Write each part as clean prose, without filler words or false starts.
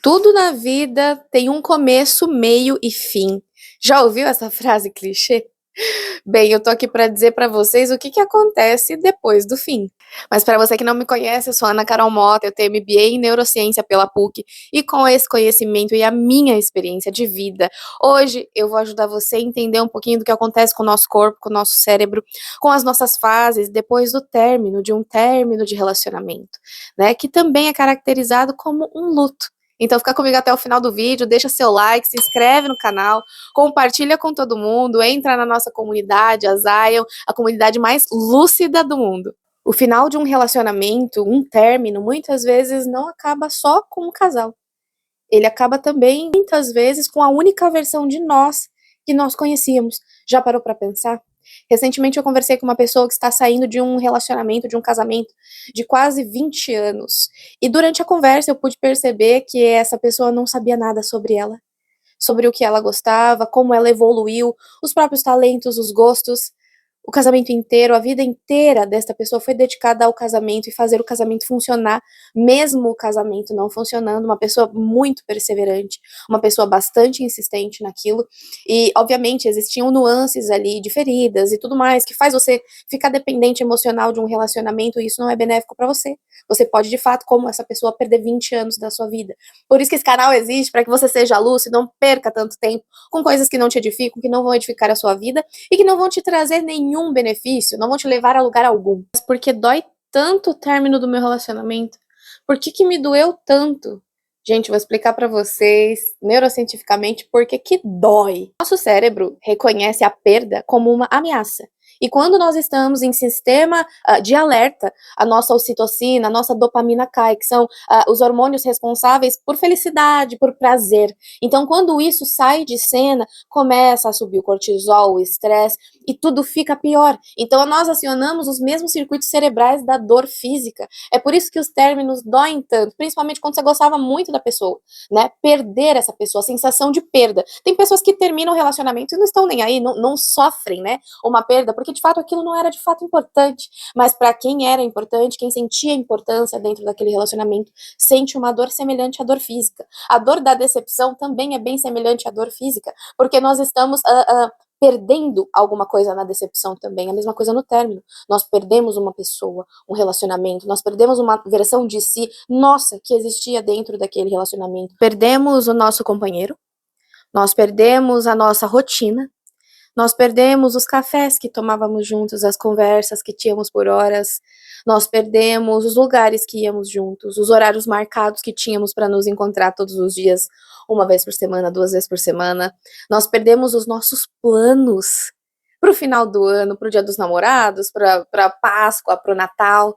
Tudo na vida tem um começo, meio e fim. Já ouviu essa frase clichê? Bem, eu tô aqui para dizer para vocês o que acontece depois do fim. Mas para você que não me conhece, eu sou Ana Carol Mota, eu tenho MBA em Neurociência pela PUC e com esse conhecimento e a minha experiência de vida, hoje eu vou ajudar você a entender um pouquinho do que acontece com o nosso corpo, com o nosso cérebro, com as nossas fases depois do término de um término de relacionamento, né? Que também é caracterizado como um luto. Então fica comigo até o final do vídeo, deixa seu like, se inscreve no canal, compartilha com todo mundo, entra na nossa comunidade, a Zion, a comunidade mais lúcida do mundo. O final de um relacionamento, um término, muitas vezes não acaba só com o casal. Ele acaba também, muitas vezes, com a única versão de nós que nós conhecíamos. Já parou para pensar? Recentemente eu conversei com uma pessoa que está saindo de um relacionamento, de um casamento de quase 20 anos. E durante a conversa eu pude perceber que essa pessoa não sabia nada sobre ela, sobre o que ela gostava, como ela evoluiu, os próprios talentos, os gostos. O casamento inteiro, a vida inteira desta pessoa foi dedicada ao casamento e fazer o casamento funcionar, mesmo o casamento não funcionando. Uma pessoa muito perseverante, uma pessoa bastante insistente naquilo. E, obviamente, existiam nuances ali de feridas e tudo mais que faz você ficar dependente emocional de um relacionamento e isso não é benéfico para você. Você pode, de fato, como essa pessoa, perder 20 anos da sua vida. Por isso que esse canal existe, para que você seja lúcido, não perca tanto tempo com coisas que não te edificam, que não vão edificar a sua vida e que não vão te trazer nenhum benefício, não vão te levar a lugar algum. Mas porque dói tanto o término do meu relacionamento? Por que me doeu tanto? Gente, vou explicar para vocês neurocientificamente por que dói. Nosso cérebro reconhece a perda como uma ameaça. E quando nós estamos em sistema de alerta, a nossa ocitocina, a nossa dopamina cai, que são os hormônios responsáveis por felicidade, por prazer. Então, quando isso sai de cena, começa a subir o cortisol, o estresse, e tudo fica pior. Então, nós acionamos os mesmos circuitos cerebrais da dor física. É por isso que os términos doem tanto, principalmente quando você gostava muito da pessoa, né? Perder essa pessoa, a sensação de perda. Tem pessoas que terminam o relacionamento e não estão nem aí, não sofrem, né? Uma perda, porque de fato aquilo não era de fato importante. Mas para quem era importante, quem sentia importância dentro daquele relacionamento, sente uma dor semelhante à dor física. A dor da decepção também é bem semelhante à dor física, porque nós estamos perdendo alguma coisa na decepção também, a mesma coisa no término. Nós perdemos uma pessoa, um relacionamento, nós perdemos uma versão de si, nossa, que existia dentro daquele relacionamento. Perdemos o nosso companheiro, nós perdemos a nossa rotina, nós perdemos os cafés que tomávamos juntos, as conversas que tínhamos por horas, nós perdemos os lugares que íamos juntos, os horários marcados que tínhamos para nos encontrar todos os dias, uma vez por semana, 2 vezes por semana. Nós perdemos os nossos planos para o final do ano, para o Dia dos Namorados, para a Páscoa, para o Natal.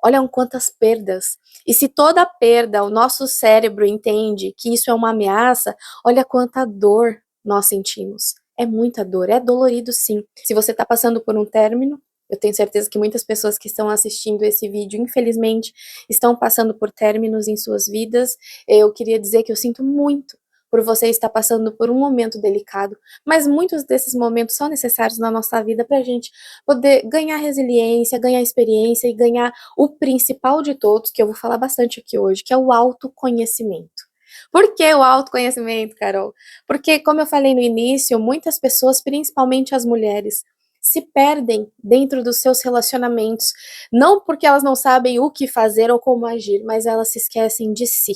Olha quantas perdas. E se toda perda o nosso cérebro entende que isso é uma ameaça, olha quanta dor nós sentimos. É muita dor, é dolorido sim. Se você está passando por um término, eu tenho certeza que muitas pessoas que estão assistindo esse vídeo, infelizmente, estão passando por términos em suas vidas. Eu queria dizer que eu sinto muito por você estar passando por um momento delicado, mas muitos desses momentos são necessários na nossa vida para a gente poder ganhar resiliência, ganhar experiência e ganhar o principal de todos, que eu vou falar bastante aqui hoje, que é o autoconhecimento. Por que o autoconhecimento, Carol? Porque, como eu falei no início, muitas pessoas, principalmente as mulheres, se perdem dentro dos seus relacionamentos, não porque elas não sabem o que fazer ou como agir, mas elas se esquecem de si.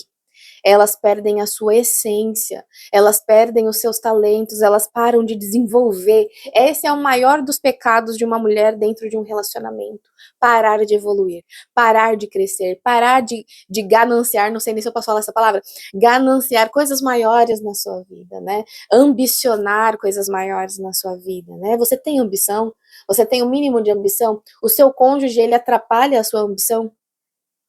Elas perdem a sua essência, elas perdem os seus talentos, elas param de desenvolver. Esse é o maior dos pecados de uma mulher dentro de um relacionamento. Parar de evoluir, parar de crescer, parar de gananciar, não sei nem se eu posso falar essa palavra, gananciar coisas maiores na sua vida, né? Ambicionar coisas maiores na sua vida, né? Você tem ambição? Você tem o mínimo de ambição? O seu cônjuge, ele atrapalha a sua ambição?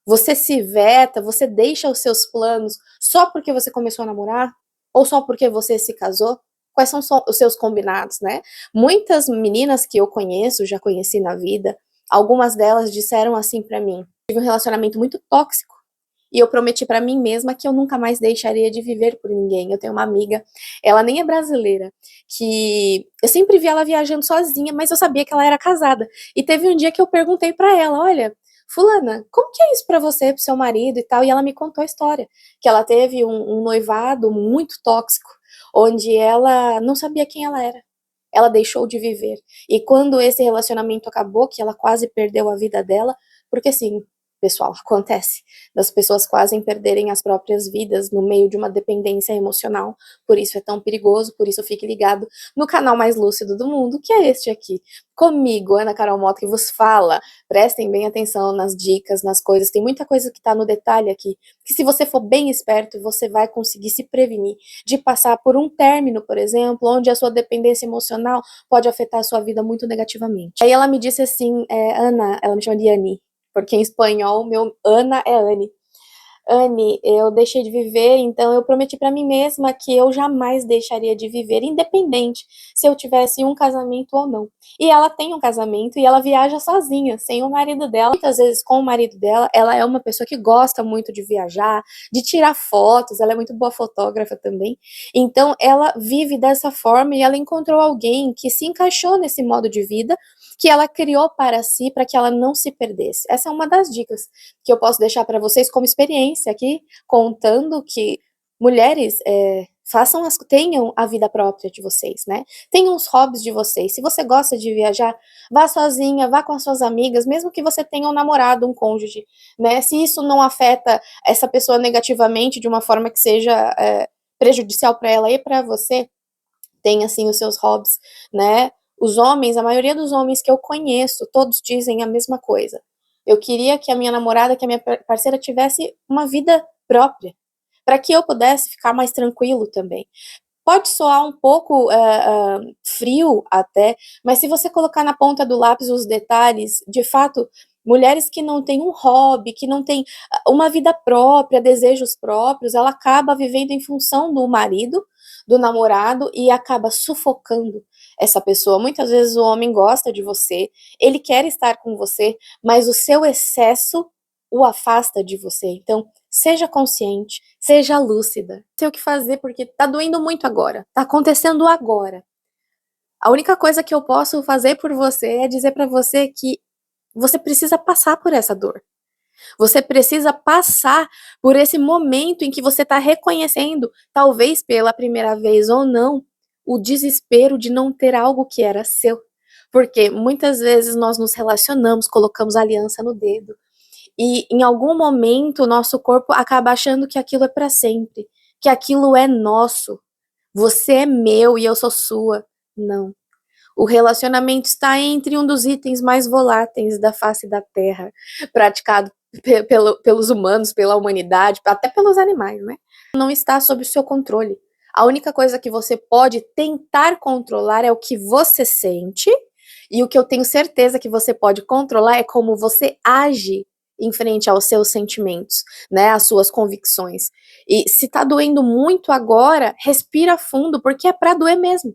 Você se veta, você deixa os seus planos só porque você começou a namorar? Ou só porque você se casou? Quais são os seus combinados, né? Muitas meninas que eu conheço, já conheci na vida, algumas delas disseram assim pra mim: tive um relacionamento muito tóxico e eu prometi pra mim mesma que eu nunca mais deixaria de viver por ninguém. Eu tenho uma amiga, ela nem é brasileira, que eu sempre vi ela viajando sozinha, mas eu sabia que ela era casada. E teve um dia que eu perguntei pra ela: olha, fulana, como que é isso pra você, pro seu marido e tal? E ela me contou a história, que ela teve um noivado muito tóxico, onde ela não sabia quem ela era. Ela deixou de viver. E quando esse relacionamento acabou, que ela quase perdeu a vida dela, porque assim, pessoal, acontece das pessoas quase perderem as próprias vidas no meio de uma dependência emocional. Por isso é tão perigoso, por isso fique ligado no canal mais lúcido do mundo, que é este aqui. Comigo, Ana Carol Mota, que vos fala. Prestem bem atenção nas dicas, nas coisas. Tem muita coisa que tá no detalhe aqui, que se você for bem esperto, você vai conseguir se prevenir de passar por um término, por exemplo, onde a sua dependência emocional pode afetar a sua vida muito negativamente. Aí ela me disse assim, Ana, ela me chama de Annie, porque em espanhol meu Ana é Anne. Anne, eu deixei de viver, então eu prometi pra mim mesma que eu jamais deixaria de viver, independente se eu tivesse um casamento ou não. E ela tem um casamento e ela viaja sozinha, sem o marido dela. Muitas vezes com o marido dela, ela é uma pessoa que gosta muito de viajar, de tirar fotos, ela é muito boa fotógrafa também. Então ela vive dessa forma e ela encontrou alguém que se encaixou nesse modo de vida que ela criou para si, para que ela não se perdesse. Essa é uma das dicas que eu posso deixar para vocês como experiência aqui, contando que mulheres tenham a vida própria de vocês, né? Tenham os hobbies de vocês. Se você gosta de viajar, vá sozinha, vá com as suas amigas, mesmo que você tenha um namorado, um cônjuge, né? Se isso não afeta essa pessoa negativamente de uma forma que seja prejudicial para ela e para você, tenha assim os seus hobbies, né? Os homens, a maioria dos homens que eu conheço, todos dizem a mesma coisa. Eu queria que a minha namorada, que a minha parceira tivesse uma vida própria, para que eu pudesse ficar mais tranquilo também. Pode soar um pouco frio até, mas se você colocar na ponta do lápis os detalhes, de fato, mulheres que não têm um hobby, que não têm uma vida própria, desejos próprios, ela acaba vivendo em função do marido, do namorado e acaba sufocando essa pessoa. Muitas vezes o homem gosta de você, ele quer estar com você, mas o seu excesso o afasta de você. Então, seja consciente, seja lúcida. Não sei o que fazer porque tá doendo muito agora, tá acontecendo agora. A única coisa que eu posso fazer por você é dizer pra você que você precisa passar por essa dor. Você precisa passar por esse momento em que você tá reconhecendo, talvez pela primeira vez ou não, o desespero de não ter algo que era seu. Porque muitas vezes nós nos relacionamos, colocamos aliança no dedo, e em algum momento o nosso corpo acaba achando que aquilo é para sempre, que aquilo é nosso. Você é meu e eu sou sua. Não. O relacionamento está entre um dos itens mais voláteis da face da Terra, praticado pelos humanos, pela humanidade, até pelos animais, né? Não está sob o seu controle. A única coisa que você pode tentar controlar é o que você sente, e o que eu tenho certeza que você pode controlar é como você age em frente aos seus sentimentos, né, às suas convicções. E se tá doendo muito agora, respira fundo, porque é pra doer mesmo.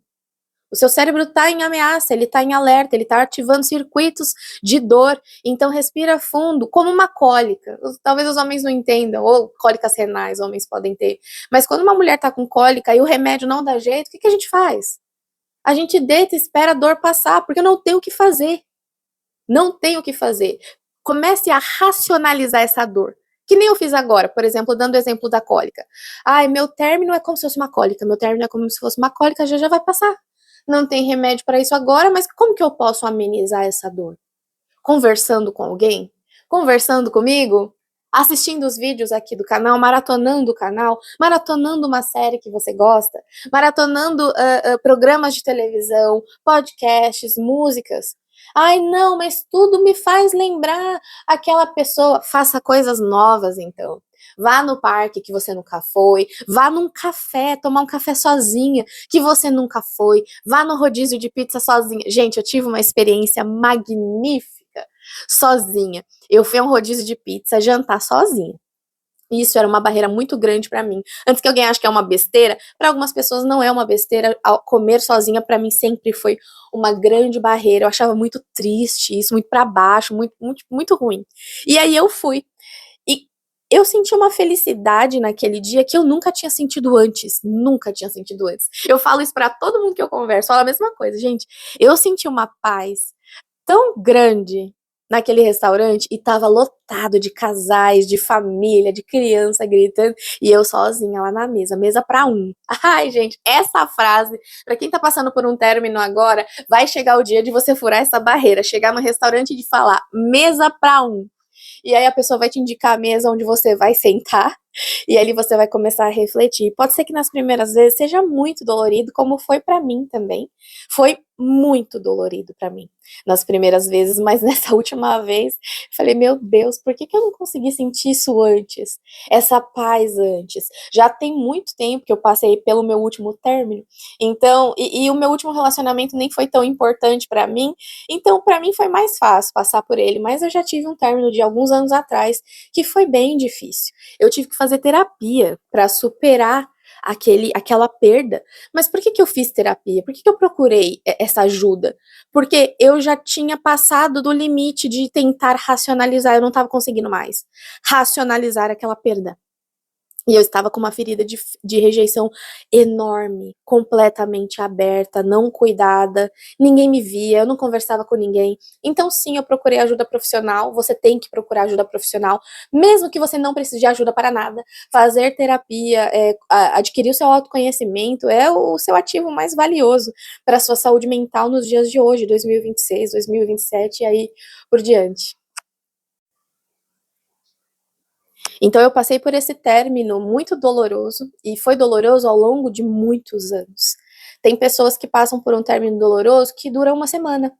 O seu cérebro está em ameaça, ele está em alerta, ele está ativando circuitos de dor. Então respira fundo, como uma cólica. Talvez os homens não entendam, ou cólicas renais homens podem ter. Mas quando uma mulher está com cólica e o remédio não dá jeito, o que a gente faz? A gente deita e espera a dor passar, porque não tem o que fazer. Não tem o que fazer. Comece a racionalizar essa dor. Que nem eu fiz agora, por exemplo, dando o exemplo da cólica. Ai, meu término é como se fosse uma cólica, meu término é como se fosse uma cólica, já vai passar. Não tem remédio para isso agora, mas como que eu posso amenizar essa dor? Conversando com alguém? Conversando comigo? Assistindo os vídeos aqui do canal, maratonando o canal, maratonando uma série que você gosta, maratonando programas de televisão, podcasts, músicas. Ai, não, mas tudo me faz lembrar aquela pessoa. Faça coisas novas, então. Vá no parque que você nunca foi, vá num café, tomar um café sozinha que você nunca foi, vá no rodízio de pizza sozinha. Gente, eu tive uma experiência magnífica sozinha. Eu fui a um rodízio de pizza jantar sozinha. Isso era uma barreira muito grande pra mim. Antes que alguém ache que é uma besteira, pra algumas pessoas não é uma besteira. Comer sozinha pra mim sempre foi uma grande barreira. Eu achava muito triste isso, muito pra baixo, muito, muito, muito ruim. E aí eu fui. E eu senti uma felicidade naquele dia que eu nunca tinha sentido antes. Nunca tinha sentido antes. Eu falo isso pra todo mundo que eu converso, falo a mesma coisa, gente. Eu senti uma paz tão grande naquele restaurante e tava lotado de casais, de família, de criança gritando e eu sozinha lá na mesa, mesa pra um. Ai, gente, essa frase, pra quem tá passando por um término agora, vai chegar o dia de você furar essa barreira, chegar no restaurante e falar mesa pra um. E aí a pessoa vai te indicar a mesa onde você vai sentar, e ali você vai começar a refletir. Pode ser que nas primeiras vezes seja muito dolorido, como foi pra mim também. Foi muito dolorido pra mim nas primeiras vezes, mas nessa última vez, falei, meu Deus, por que que eu não consegui sentir isso antes? Essa paz antes. Já tem muito tempo que eu passei pelo meu último término, então, e o meu último relacionamento nem foi tão importante pra mim, então pra mim foi mais fácil passar por ele, mas eu já tive um término de alguns anos atrás que foi bem difícil. Eu tive que fazer terapia pra superar aquela perda. Mas por que que eu fiz terapia? Por que que eu procurei essa ajuda? Porque eu já tinha passado do limite de tentar racionalizar, eu não estava conseguindo mais racionalizar aquela perda. E eu estava com uma ferida de rejeição enorme, completamente aberta, não cuidada, ninguém me via, eu não conversava com ninguém. Então, sim, eu procurei ajuda profissional. Você tem que procurar ajuda profissional, mesmo que você não precise de ajuda para nada. Fazer terapia, adquirir o seu autoconhecimento é o seu ativo mais valioso para a sua saúde mental nos dias de hoje, 2026, 2027 e aí por diante. Então eu passei por esse término muito doloroso e foi doloroso ao longo de muitos anos. Tem pessoas que passam por um término doloroso que dura uma semana,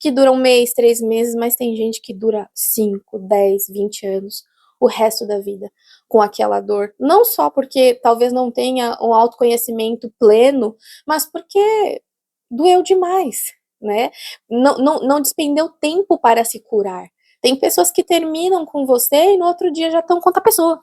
que dura um mês, 3 meses, mas tem gente que dura 5, 10, 20 anos, o resto da vida, com aquela dor. Não só porque talvez não tenha um autoconhecimento pleno, mas porque doeu demais, né? Não despendeu tempo para se curar. Tem pessoas que terminam com você e no outro dia já estão com outra pessoa.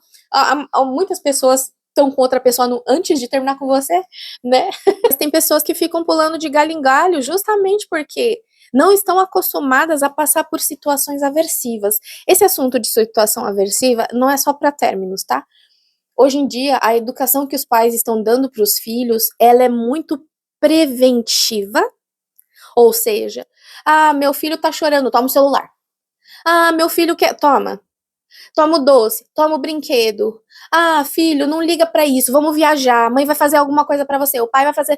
Muitas pessoas estão com outra pessoa antes de terminar com você, né? Mas tem pessoas que ficam pulando de galho em galho justamente porque não estão acostumadas a passar por situações aversivas. Esse assunto de situação aversiva não é só para términos, tá? Hoje em dia, a educação que os pais estão dando para os filhos, ela é muito preventiva, ou seja, meu filho tá chorando, toma o celular. Meu filho quer, toma o doce, toma o brinquedo. Filho, não liga pra isso, vamos viajar, a mãe vai fazer alguma coisa pra você, o pai vai fazer.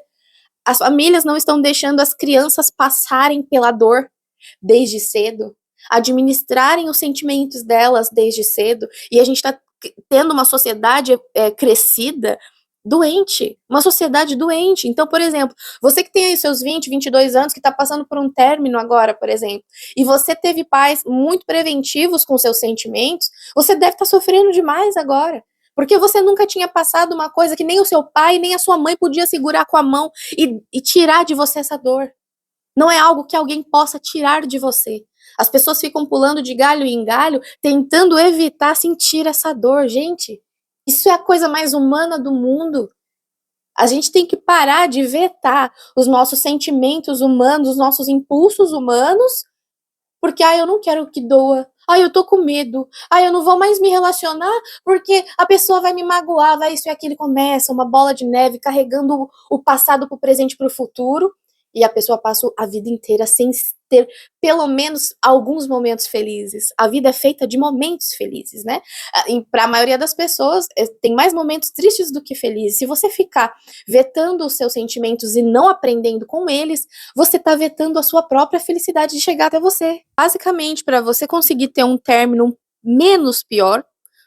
As famílias não estão deixando as crianças passarem pela dor desde cedo, administrarem os sentimentos delas desde cedo, e a gente tá tendo uma sociedade crescida doente, uma sociedade doente. Então, por exemplo, você que tem aí seus 20, 22 anos, que está passando por um término agora, por exemplo, e você teve pais muito preventivos com seus sentimentos, você deve estar sofrendo demais agora. Porque você nunca tinha passado uma coisa que nem o seu pai, nem a sua mãe podia segurar com a mão e tirar de você essa dor. Não é algo que alguém possa tirar de você. As pessoas ficam pulando de galho em galho, tentando evitar sentir essa dor. Gente, isso é a coisa mais humana do mundo. A gente tem que parar de vetar os nossos sentimentos humanos, os nossos impulsos humanos, porque, eu não quero que doa. Eu tô com medo. Eu não vou mais me relacionar porque a pessoa vai me magoar, vai isso e aquilo. Começa uma bola de neve carregando o passado pro presente pro futuro. E a pessoa passa a vida inteira sem ter pelo menos alguns momentos felizes. A vida é feita de momentos felizes, né? Para a maioria das pessoas, tem mais momentos tristes do que felizes. Se você ficar vetando os seus sentimentos e não aprendendo com eles, você está vetando a sua própria felicidade de chegar até você. Basicamente, para você conseguir ter um término menos pior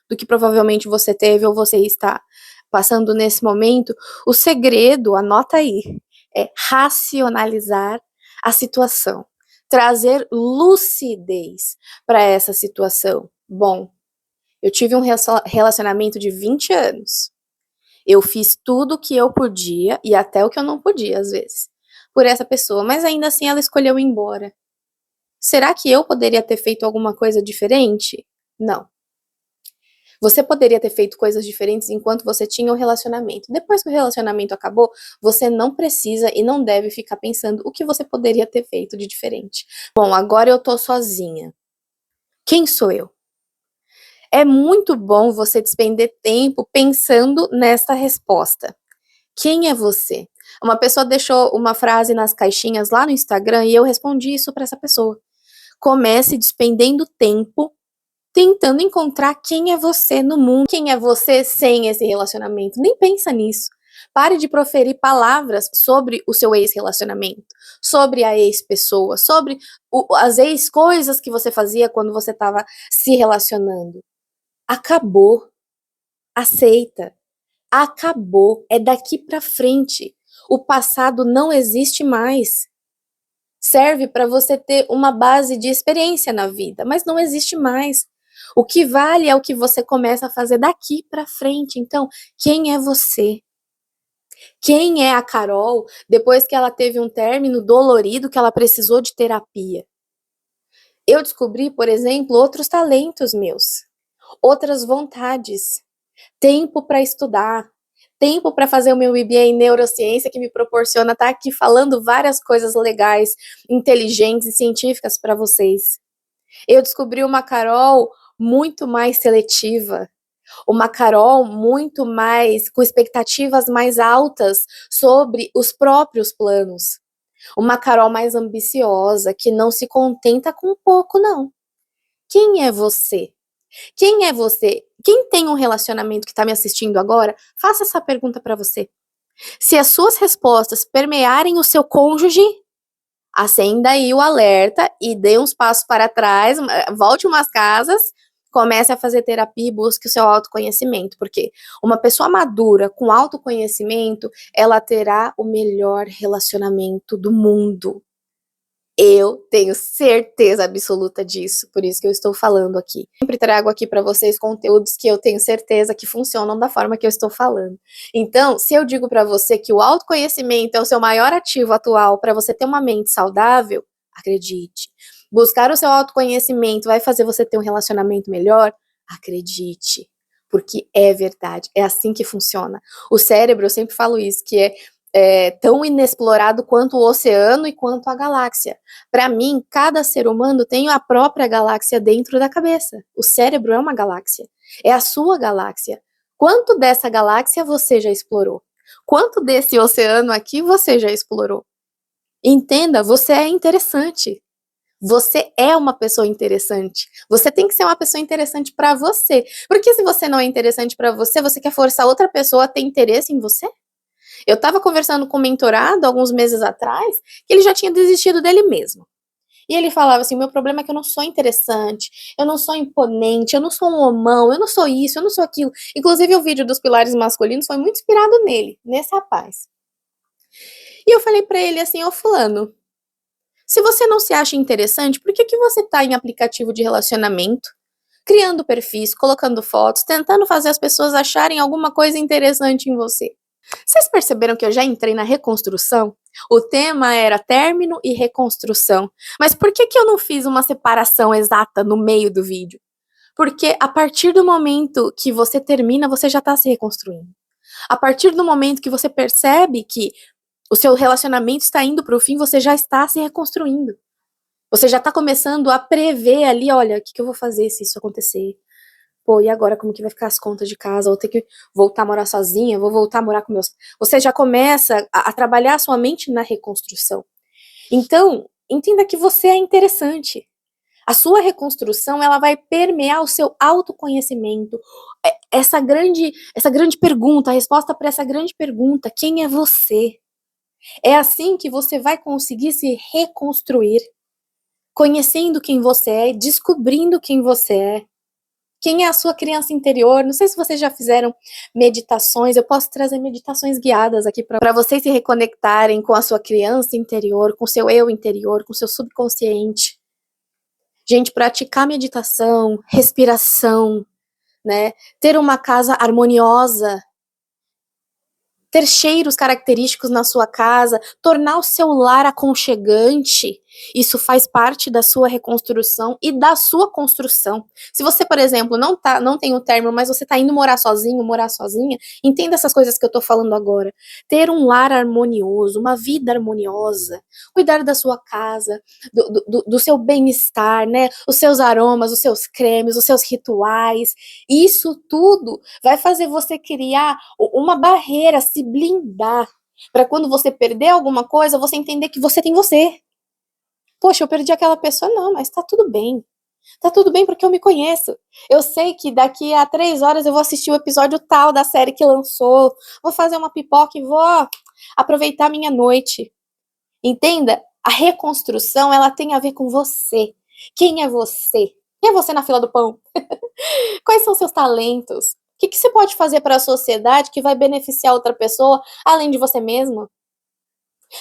do que provavelmente você teve ou você está passando nesse momento, o segredo, anota aí, é racionalizar a situação, trazer lucidez para essa situação. Bom, eu tive um relacionamento de 20 anos. Eu fiz tudo o que eu podia e até o que eu não podia, às vezes, por essa pessoa, mas ainda assim ela escolheu ir embora. Será que eu poderia ter feito alguma coisa diferente? Não. Você poderia ter feito coisas diferentes enquanto você tinha o relacionamento. Depois que o relacionamento acabou, você não precisa e não deve ficar pensando o que você poderia ter feito de diferente. Bom, agora eu tô sozinha. Quem sou eu? É muito bom você despender tempo pensando nesta resposta. Quem é você? Uma pessoa deixou uma frase nas caixinhas lá no Instagram e eu respondi isso para essa pessoa. Comece despendendo tempo tentando encontrar quem é você no mundo, quem é você sem esse relacionamento. Nem pensa nisso. Pare de proferir palavras sobre o seu ex-relacionamento, sobre a ex-pessoa, sobre as ex-coisas que você fazia quando você estava se relacionando. Acabou. Aceita. Acabou. É daqui pra frente. O passado não existe mais. Serve para você ter uma base de experiência na vida, mas não existe mais. O que vale é o que você começa a fazer daqui para frente. Então, quem é você? Quem é a Carol depois que ela teve um término dolorido que ela precisou de terapia? Eu descobri, por exemplo, outros talentos meus, outras vontades, tempo para estudar, tempo para fazer o meu MBA em neurociência que me proporciona estar aqui falando várias coisas legais, inteligentes e científicas para vocês. Eu descobri uma Carol muito mais seletiva, uma Carol muito mais com expectativas mais altas sobre os próprios planos. Uma Carol mais ambiciosa, que não se contenta com pouco, não. Quem é você? Quem é você? Quem tem um relacionamento que está me assistindo agora, faça essa pergunta para você. Se as suas respostas permearem o seu cônjuge, acenda aí o alerta e dê uns passos para trás, volte umas casas, comece a fazer terapia e busque o seu autoconhecimento, porque uma pessoa madura com autoconhecimento, ela terá o melhor relacionamento do mundo. Eu tenho certeza absoluta disso, por isso que eu estou falando aqui. Sempre trago aqui para vocês conteúdos que eu tenho certeza que funcionam da forma que eu estou falando. Então, se eu digo para você que o autoconhecimento é o seu maior ativo atual para você ter uma mente saudável, acredite. Buscar o seu autoconhecimento vai fazer você ter um relacionamento melhor? Acredite. Porque é verdade, é assim que funciona. O cérebro, eu sempre falo isso, que é tão inexplorado quanto o oceano e quanto a galáxia. Para mim, cada ser humano tem a própria galáxia dentro da cabeça. O cérebro é uma galáxia. É a sua galáxia. Quanto dessa galáxia você já explorou? Quanto desse oceano aqui você já explorou? Entenda, você é interessante. Você é uma pessoa interessante. Você tem que ser uma pessoa interessante para você. Porque se você não é interessante para você, você quer forçar outra pessoa a ter interesse em você? Eu estava conversando com um mentorado alguns meses atrás, que ele já tinha desistido dele mesmo. E ele falava assim: meu problema é que eu não sou interessante, eu não sou imponente, eu não sou um homão, eu não sou isso, eu não sou aquilo. Inclusive, o vídeo dos pilares masculinos foi muito inspirado nele, nesse rapaz. E eu falei pra ele assim: ô fulano, se você não se acha interessante, por que você tá em aplicativo de relacionamento, criando perfis, colocando fotos, tentando fazer as pessoas acharem alguma coisa interessante em você? Vocês perceberam que eu já entrei na reconstrução? O tema era término e reconstrução. Mas por que eu não fiz uma separação exata no meio do vídeo? Porque a partir do momento que você termina, você já está se reconstruindo. A partir do momento que você percebe que o seu relacionamento está indo para o fim, você já está se reconstruindo. Você já está começando a prever ali, olha, o que eu vou fazer se isso acontecer? Pô, e agora como que vai ficar as contas de casa? Vou ter que voltar a morar sozinha? Vou voltar a morar com meus... Você já começa a trabalhar a sua mente na reconstrução. Então, entenda que você é interessante. A sua reconstrução, ela vai permear o seu autoconhecimento. Essa grande pergunta, a resposta para essa grande pergunta, quem é você? É assim que você vai conseguir se reconstruir, conhecendo quem você é, descobrindo quem você é. Quem é a sua criança interior? Não sei se vocês já fizeram meditações, eu posso trazer meditações guiadas aqui para vocês se reconectarem com a sua criança interior, com o seu eu interior, com o seu subconsciente. Gente, praticar meditação, respiração, né? Ter uma casa harmoniosa, ter cheiros característicos na sua casa, tornar o seu lar aconchegante, isso faz parte da sua reconstrução e da sua construção. Se você, por exemplo, não tem o término, mas você tá indo morar sozinho, morar sozinha, entenda essas coisas que eu tô falando agora. Ter um lar harmonioso, uma vida harmoniosa, cuidar da sua casa, do seu bem-estar, né? Os seus aromas, os seus cremes, os seus rituais, isso tudo vai fazer você criar uma barreira, se blindar, para quando você perder alguma coisa, você entender que você tem você. Poxa, eu perdi aquela pessoa, não, mas tá tudo bem. Tá tudo bem porque eu me conheço. Eu sei que daqui a 3 horas eu vou assistir o episódio tal da série que lançou, vou fazer uma pipoca e vou aproveitar minha noite. Entenda? A reconstrução, ela tem a ver com você. Quem é você? Quem é você na fila do pão? Quais são seus talentos? O que você pode fazer para a sociedade que vai beneficiar outra pessoa, além de você mesmo?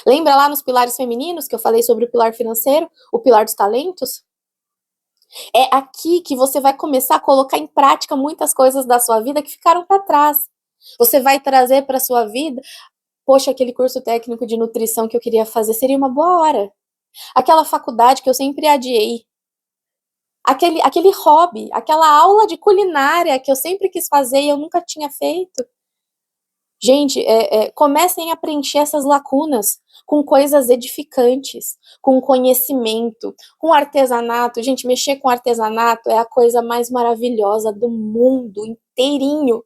Lembra lá nos pilares femininos que eu falei sobre o pilar financeiro, o pilar dos talentos? É aqui que você vai começar a colocar em prática muitas coisas da sua vida que ficaram para trás. Você vai trazer para sua vida, poxa, aquele curso técnico de nutrição que eu queria fazer seria uma boa hora. Aquela faculdade que eu sempre adiei. Aquele hobby, aquela aula de culinária que eu sempre quis fazer e eu nunca tinha feito. Gente, comecem a preencher essas lacunas com coisas edificantes, com conhecimento, com artesanato. Gente, mexer com artesanato é a coisa mais maravilhosa do mundo inteirinho.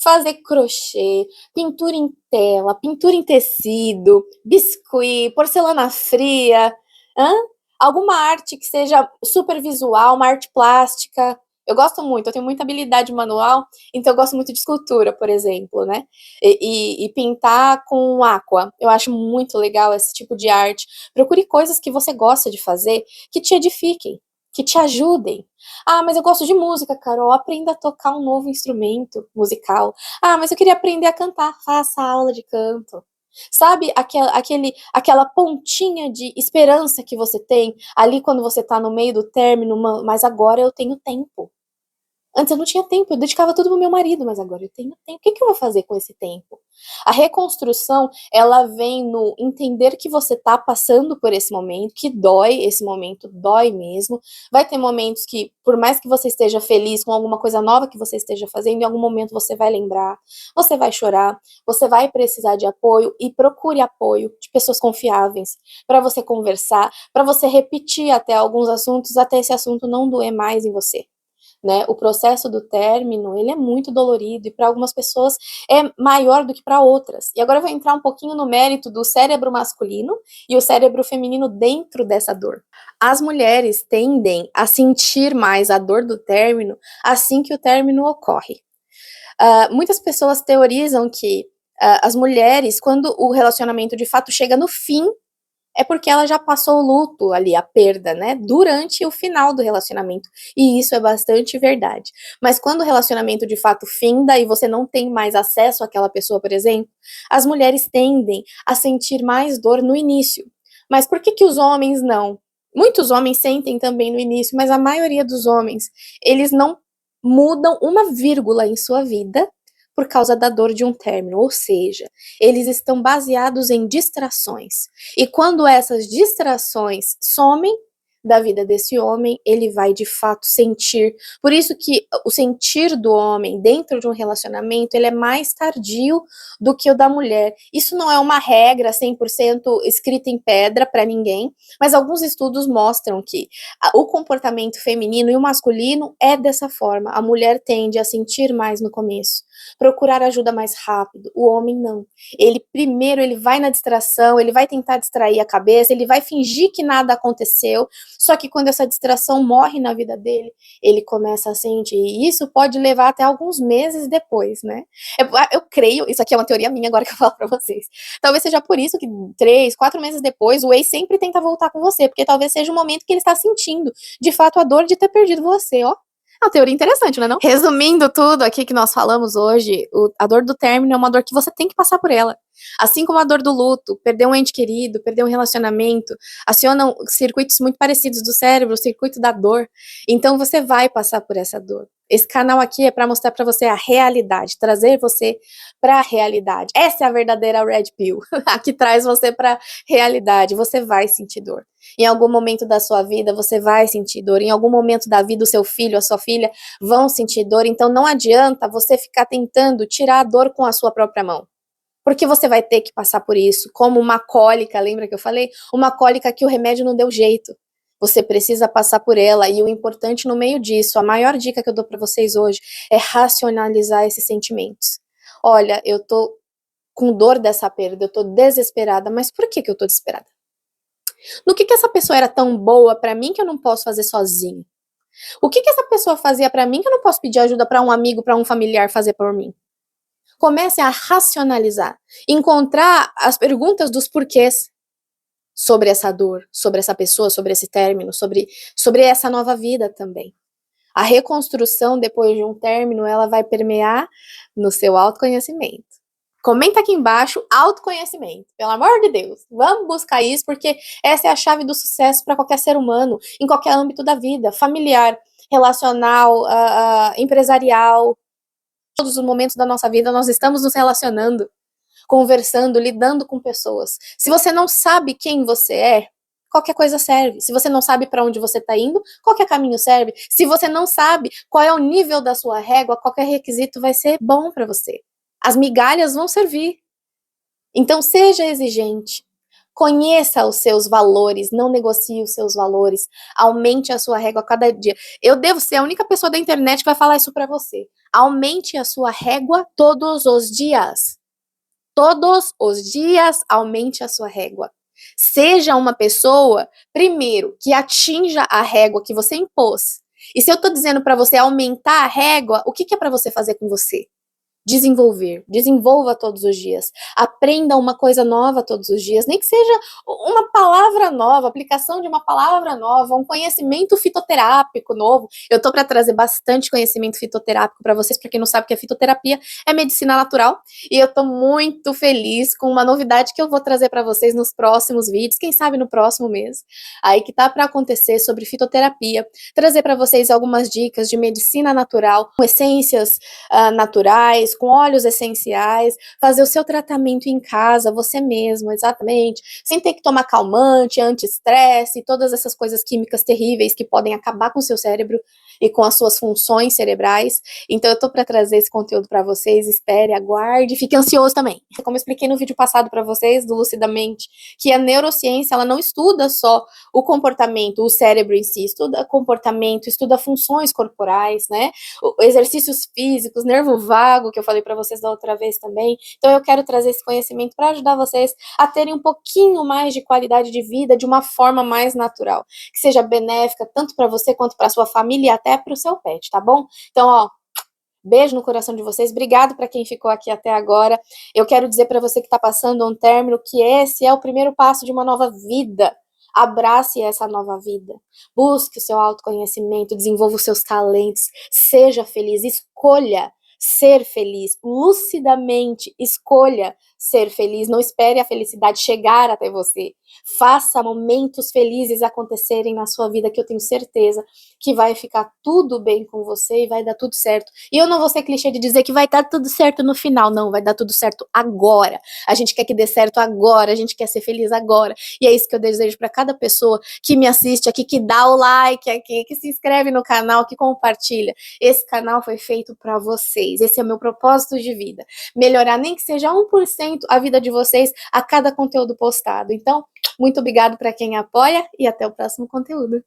Fazer crochê, pintura em tela, pintura em tecido, biscuit, porcelana fria, hã? Alguma arte que seja super visual, uma arte plástica. Eu gosto muito, eu tenho muita habilidade manual, então eu gosto muito de escultura, por exemplo, né? E pintar com aqua. Eu acho muito legal esse tipo de arte. Procure coisas que você gosta de fazer, que te edifiquem, que te ajudem. Ah, mas eu gosto de música, Carol. Aprenda a tocar um novo instrumento musical. Ah, mas eu queria aprender a cantar. Faça aula de canto. Sabe aquela pontinha de esperança que você tem ali quando você tá no meio do término, mas agora eu tenho tempo. Antes eu não tinha tempo, eu dedicava tudo pro meu marido, mas agora eu tenho tempo. O que que eu vou fazer com esse tempo? A reconstrução, ela vem no entender que você tá passando por esse momento, que dói, esse momento dói mesmo. Vai ter momentos que, por mais que você esteja feliz com alguma coisa nova que você esteja fazendo, em algum momento você vai lembrar, você vai chorar, você vai precisar de apoio e procure apoio de pessoas confiáveis para você conversar, para você repetir até alguns assuntos, até esse assunto não doer mais em você. Né? O processo do término, ele é muito dolorido e para algumas pessoas é maior do que para outras. E agora eu vou entrar um pouquinho no mérito do cérebro masculino e o cérebro feminino dentro dessa dor. As mulheres tendem a sentir mais a dor do término assim que o término ocorre. Muitas pessoas teorizam que as mulheres, quando o relacionamento de fato chega no fim, é porque ela já passou o luto ali, a perda, né, durante o final do relacionamento. E isso é bastante verdade. Mas quando o relacionamento de fato finda e você não tem mais acesso àquela pessoa, por exemplo, as mulheres tendem a sentir mais dor no início. Mas por que que os homens não? Muitos homens sentem também no início, mas a maioria dos homens, eles não mudam uma vírgula em sua vida por causa da dor de um término, ou seja, eles estão baseados em distrações. E quando essas distrações somem da vida desse homem, ele vai de fato sentir. Por isso que o sentir do homem dentro de um relacionamento, ele é mais tardio do que o da mulher. Isso não é uma regra 100% escrita em pedra para ninguém, mas alguns estudos mostram que o comportamento feminino e o masculino é dessa forma. A mulher tende a sentir mais no começo, procurar ajuda mais rápido. O homem não. Ele primeiro ele vai na distração, ele vai tentar distrair a cabeça, ele vai fingir que nada aconteceu, só que quando essa distração morre na vida dele, ele começa a sentir, e isso pode levar até alguns meses depois, né? Eu creio, isso aqui é uma teoria minha agora que eu falo pra vocês, talvez seja por isso que 3, 4 meses depois, o ex sempre tenta voltar com você, porque talvez seja o momento que ele está sentindo, de fato, a dor de ter perdido você, ó. É uma teoria interessante, não é não? Resumindo tudo aqui que nós falamos hoje, a dor do término é uma dor que você tem que passar por ela. Assim como a dor do luto, perder um ente querido, perder um relacionamento, acionam circuitos muito parecidos do cérebro, o circuito da dor. Então você vai passar por essa dor. Esse canal aqui é para mostrar para você a realidade, trazer você para a realidade. Essa é a verdadeira Red Pill, a que traz você para a realidade. Você vai sentir dor. Em algum momento da sua vida você vai sentir dor. Em algum momento da vida o seu filho, a sua filha vão sentir dor. Então não adianta você ficar tentando tirar a dor com a sua própria mão. Porque você vai ter que passar por isso, como uma cólica, lembra que eu falei? Uma cólica que o remédio não deu jeito. Você precisa passar por ela, e o importante no meio disso, a maior dica que eu dou para vocês hoje, é racionalizar esses sentimentos. Olha, eu tô com dor dessa perda, eu tô desesperada, mas por que que eu tô desesperada? No que essa pessoa era tão boa pra mim que eu não posso fazer sozinho? O que essa pessoa fazia pra mim que eu não posso pedir ajuda pra um amigo, pra um familiar fazer por mim? Comece a racionalizar, encontrar as perguntas dos porquês sobre essa dor, sobre essa pessoa, sobre esse término, sobre essa nova vida também. A reconstrução depois de um término, ela vai permear no seu autoconhecimento. Comenta aqui embaixo, autoconhecimento. Pelo amor de Deus, vamos buscar isso, porque essa é a chave do sucesso para qualquer ser humano, em qualquer âmbito da vida, familiar, relacional, empresarial. Todos os momentos da nossa vida nós estamos nos relacionando, conversando, lidando com pessoas. Se você não sabe quem você é, qualquer coisa serve. Se você não sabe para onde você está indo, qualquer caminho serve. Se você não sabe qual é o nível da sua régua, qualquer requisito vai ser bom para você. As migalhas vão servir. Então seja exigente. Conheça os seus valores, não negocie os seus valores, aumente a sua régua a cada dia. Eu devo ser a única pessoa da internet que vai falar isso para você. Aumente a sua régua todos os dias. Todos os dias, aumente a sua régua. Seja uma pessoa, primeiro, que atinja a régua que você impôs. E se eu tô dizendo para você aumentar a régua, o que é para você fazer com você? Desenvolva todos os dias, aprenda uma coisa nova todos os dias, nem que seja uma palavra nova, aplicação de uma palavra nova, um conhecimento fitoterápico novo. Eu tô para trazer bastante conhecimento fitoterápico para vocês, para quem não sabe o que é fitoterapia, é medicina natural, e eu tô muito feliz com uma novidade que eu vou trazer para vocês nos próximos vídeos, quem sabe no próximo mês, aí que tá para acontecer sobre fitoterapia, trazer para vocês algumas dicas de medicina natural, com essências naturais, com óleos essenciais, fazer o seu tratamento em casa, você mesmo, exatamente, sem ter que tomar calmante, anti-estresse, todas essas coisas químicas terríveis que podem acabar com o seu cérebro e com as suas funções cerebrais. Então eu tô para trazer esse conteúdo para vocês, espere, aguarde, fique ansioso também. Como eu expliquei no vídeo passado para vocês, do Lucidamente, que a neurociência, ela não estuda só o comportamento, o cérebro em si, estuda comportamento, estuda funções corporais, né, exercícios físicos, nervo vago, que eu falei para vocês da outra vez também. Então eu quero trazer esse conhecimento para ajudar vocês a terem um pouquinho mais de qualidade de vida de uma forma mais natural, que seja benéfica tanto para você quanto para sua família e até para o seu pet, tá bom? Então, ó, beijo no coração de vocês, obrigado para quem ficou aqui até agora. Eu quero dizer para você que está passando um término que esse é o primeiro passo de uma nova vida. Abrace essa nova vida, busque o seu autoconhecimento, desenvolva os seus talentos, seja feliz, escolha ser feliz, lucidamente escolha ser feliz, não espere a felicidade chegar até você, faça momentos felizes acontecerem na sua vida, que eu tenho certeza que vai ficar tudo bem com você e vai dar tudo certo. E eu não vou ser clichê de dizer que vai dar tudo certo no final, não, vai dar tudo certo agora. A gente quer que dê certo agora, a gente quer ser feliz agora, e é isso que eu desejo para cada pessoa que me assiste aqui, que dá o like aqui, que se inscreve no canal, que compartilha. Esse canal foi feito para vocês, esse é o meu propósito de vida, melhorar nem que seja 1% a vida de vocês a cada conteúdo postado. Então, muito obrigado para quem apoia e até o próximo conteúdo.